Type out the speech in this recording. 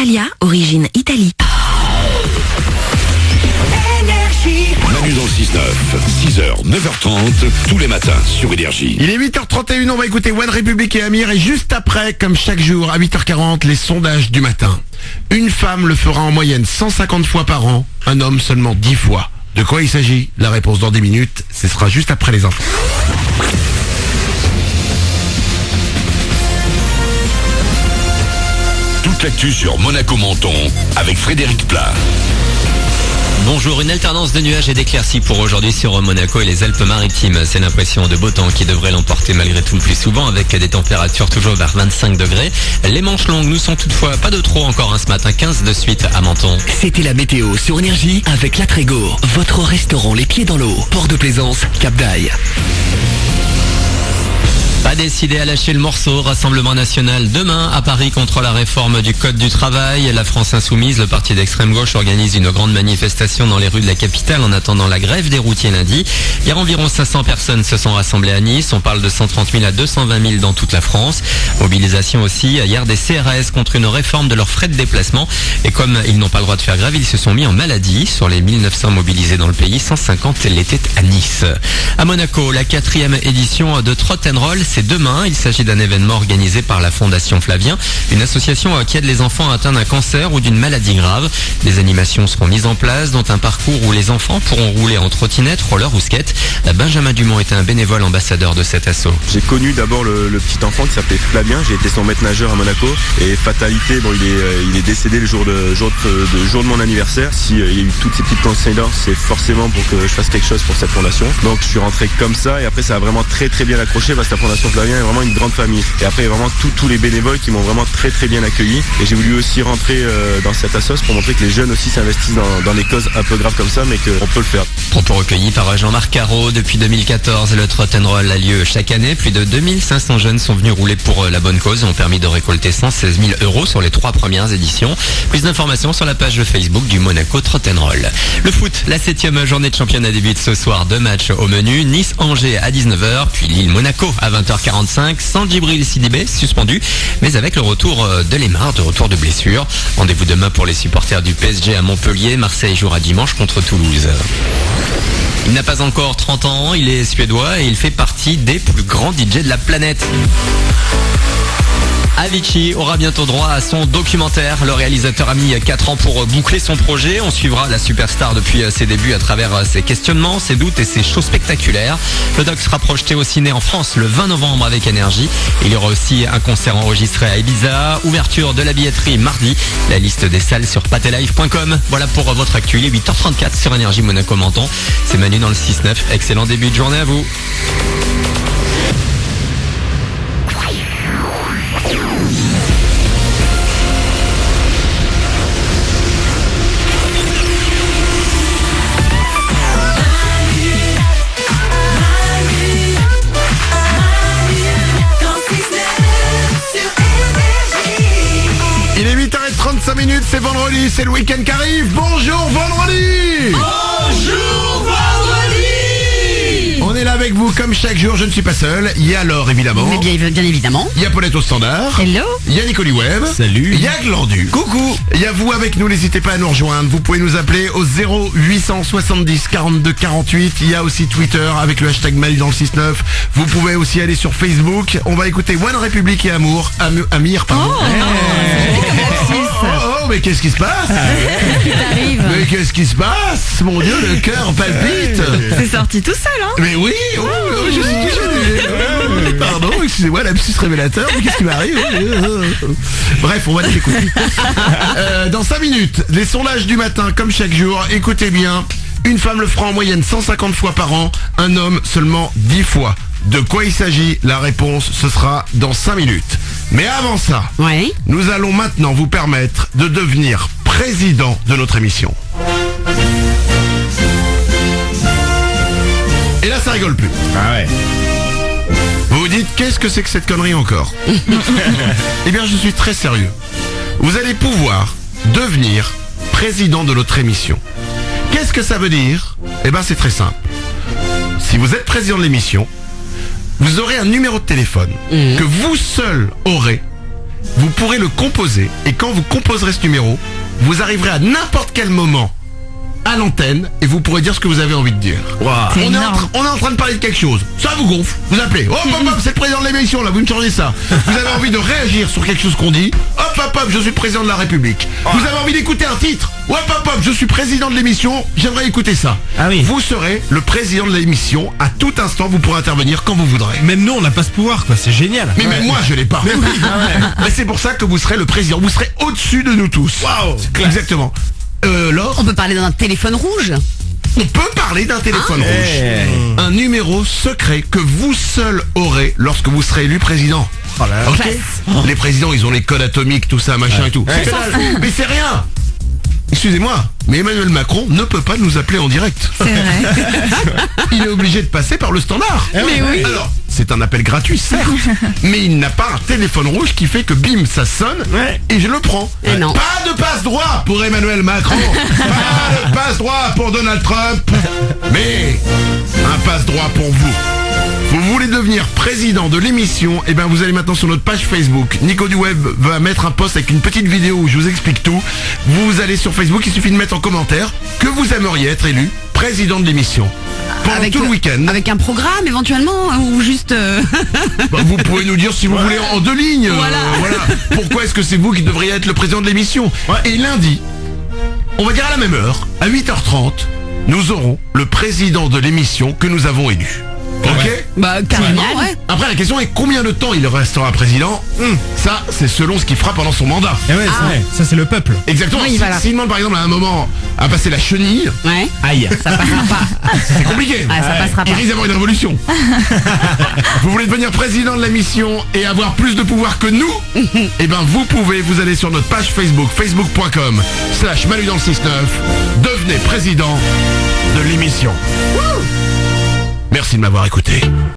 Italia, origine Italie. Manu dans le 6-9, 6h, 9h30, tous les matins sur Énergie. Il est 8h31, on va écouter One Republic et Amir, et juste après, comme chaque jour, à 8h40, les sondages du matin. Une femme le fera en moyenne 150 fois par an, un homme seulement 10 fois. De quoi il s'agit? La réponse dans 10 minutes, ce sera juste après les infos. Toute l'actu sur Monaco Menton avec Frédéric Plat. Bonjour, une alternance de nuages et d'éclaircies pour aujourd'hui sur Monaco et les Alpes-Maritimes. C'est l'impression de beau temps qui devrait l'emporter malgré tout le plus souvent avec des températures toujours vers 25 degrés. Les manches longues nous sont toutefois pas de trop encore ce matin, 15 de suite à Menton. C'était la météo sur Énergie avec La Trégo, votre restaurant les pieds dans l'eau. Port de Plaisance, Cap d'Aille. Pas décidé à lâcher le morceau, Rassemblement national demain à Paris contre la réforme du Code du travail. La France insoumise, le parti d'extrême gauche, organise une grande manifestation dans les rues de la capitale en attendant la grève des routiers lundi. Hier, environ 500 personnes se sont rassemblées à Nice. On parle de 130 000 à 220 000 dans toute la France. Mobilisation aussi hier des CRS contre une réforme de leurs frais de déplacement. Et comme ils n'ont pas le droit de faire grève, ils se sont mis en maladie. Sur les 1900 mobilisés dans le pays, 150 l'étaient à Nice. À Monaco, la 4e édition de Trot & Roll, c'est demain. Il s'agit d'un événement organisé par la Fondation Flavien, une association qui aide les enfants atteints d'un cancer ou d'une maladie grave. Des animations seront mises en place, dont un parcours où les enfants pourront rouler en trottinette, roller ou skate. Benjamin Dumont était un bénévole ambassadeur de cet assaut. J'ai connu d'abord le petit enfant qui s'appelait Flavien. J'ai été son maître nageur à Monaco. Et fatalité, il est décédé le jour de mon anniversaire. Si il y a eu toutes ces petites coïncidences, c'est forcément pour que je fasse quelque chose pour cette fondation. Donc je suis rentré comme ça et après ça a vraiment très très bien accroché parce que la Fondation Flavien est vraiment une grande famille. Et après vraiment tous les bénévoles qui m'ont vraiment très très bien accueilli. Et j'ai voulu aussi rentrer dans cette assoce pour montrer que les jeunes aussi s'investissent dans des causes un peu graves comme ça, mais qu'on peut le faire. Propos recueillis par Jean-Marc Caro. Depuis 2014, le Trot & Roll a lieu chaque année. Plus de 2500 jeunes sont venus rouler pour la bonne cause et ont permis de récolter 116 000 € sur les 3 premières éditions. Plus d'informations sur la page Facebook du Monaco Trot & Roll. Le foot, la 7e journée de championnat débute ce soir. 2 matchs au menu. Nice-Angers à 19h, puis Lille-Monaco à 20h45. Sans Djibril Sidibé, suspendu, mais avec le retour de Lemar, de retour de blessure. Rendez-vous demain pour les supporters du PSG à Montpellier. Marseille jouera dimanche contre Toulouse. Il n'a pas encore 30 ans, il est suédois et il fait partie des plus grands DJ de la planète. Avicii aura bientôt droit à son documentaire. Le réalisateur a mis 4 ans pour boucler son projet. On suivra la superstar depuis ses débuts à travers ses questionnements, ses doutes et ses shows spectaculaires. Le doc sera projeté au ciné en France le 20 novembre avec Énergie. Il y aura aussi un concert enregistré à Ibiza. Ouverture de la billetterie mardi. La liste des salles sur patelive.com. Voilà pour votre actu. Il est 8h34 sur Énergie Monaco Menton. C'est Manu dans le 6-9. Excellent début de journée à vous. Il est 8h35, c'est vendredi, c'est le week-end qui arrive. Bonjour vendredi. Bonjour vendredi. On est là avec vous comme chaque jour, je ne suis pas seul. Il y a Laure évidemment. Mais bien évidemment. Il y a Paulette au standard. Hello. Il y a Nicoli Web. Salut. Il y a Glandu. Coucou. Il y a vous avec nous, n'hésitez pas à nous rejoindre. Vous pouvez nous appeler au 0870 42 48. Il y a aussi Twitter avec le hashtag Manu dans le 6-9. Vous pouvez aussi aller sur Facebook. On va écouter One Republic et Amir, pardon. Oh, mais qu'est-ce qui se passe? Mais qu'est-ce qui se passe? Mon Dieu, le cœur palpite. C'est sorti tout seul, hein? Mais oui, je suis touché. Pardon, excusez-moi, lapsus révélateur, mais qu'est-ce qui m'arrive? Bref, on va aller l'écouter. Dans 5 minutes, les sondages du matin, comme chaque jour, écoutez bien. Une femme le fera en moyenne 150 fois par an, un homme seulement 10 fois. De quoi il s'agit? La réponse, ce sera dans 5 minutes. Mais avant ça, Ouais. nous allons maintenant vous permettre de devenir président de notre émission. Et là, ça rigole plus. Ah ouais. Vous vous dites, qu'est-ce que c'est que cette connerie encore? Eh bien, je suis très sérieux. Vous allez pouvoir devenir président de notre émission. Qu'est-ce que ça veut dire? Eh bien, c'est très simple. Si vous êtes président de l'émission, vous aurez un numéro de téléphone que vous seul aurez. vous pourrez le composer. Et quand vous composerez ce numéro, vous arriverez à n'importe quel moment à l'antenne et vous pourrez dire ce que vous avez envie de dire. C'est On est énorme. en train de parler de quelque chose. Ça vous gonfle. Vous appelez. Hop, hop, hop, c'est le président de l'émission, là, vous me changez ça. Vous avez envie de réagir sur quelque chose qu'on dit. Hop, hop, hop, je suis le président de la République. Vous avez envie d'écouter un titre. Hop, hop, hop, je suis président de l'émission. J'aimerais écouter ça. Ah oui. Vous serez le président de l'émission. À tout instant, vous pourrez intervenir quand vous voudrez. Même nous, on n'a pas ce pouvoir, quoi. C'est génial. Mais même moi, je l'ai pas. Mais c'est pour ça que vous serez le président. Vous serez au-dessus de nous tous. Waouh. Exactement. Laure, On peut parler d'un téléphone rouge. on peut parler d'un téléphone rouge. Un numéro secret que vous seul aurez lorsque vous serez élu président. Oh là là. Ok. Les présidents, ils ont les codes atomiques, tout ça, machin et tout. Ouais. C'est que dalle. Mais c'est rien. Excusez-moi, mais Emmanuel Macron ne peut pas nous appeler en direct. C'est vrai. Il est obligé de passer par le standard. Mais oui. Alors, c'est un appel gratuit, certes, mais il n'a pas un téléphone rouge qui fait que bim, ça sonne Ouais. et je le prends. Et non. Pas de passe droit pour Emmanuel Macron, pas de passe droit pour Donald Trump, mais un passe droit pour vous. Vous voulez devenir président de l'émission, et bien vous allez maintenant sur notre page Facebook. Nico du Web va mettre un post avec une petite vidéo où je vous explique tout. Vous allez sur Facebook, il suffit de mettre en commentaire que vous aimeriez être élu président de l'émission. Pendant tout le week-end. Avec un programme éventuellement ou juste. Bah, vous pouvez nous dire si vous voulez en 2 lignes. Voilà. Pourquoi est-ce que c'est vous qui devriez être le président de l'émission? Et lundi, on va dire à la même heure, à 8h30, nous aurons le président de l'émission que nous avons élu. Ok? Bah carrément, ouais. Après la question est combien de temps il restera président? Ça, c'est selon ce qu'il fera pendant son mandat. Eh ouais, c'est vrai. Ça, c'est le peuple. Exactement. Oui, voilà. S'il demande par exemple à un moment à passer la chenille, Ouais. Aïe. Ça passera pas. c'est compliqué. Ah, ça passera Il pas. risque d'avoir une révolution. Vous voulez devenir président de la mission et avoir plus de pouvoir que nous? Eh ben vous pouvez, vous allez sur notre page Facebook, facebook.com/Manu dans le 6-9. Devenez président de l'émission. Merci de m'avoir écouté.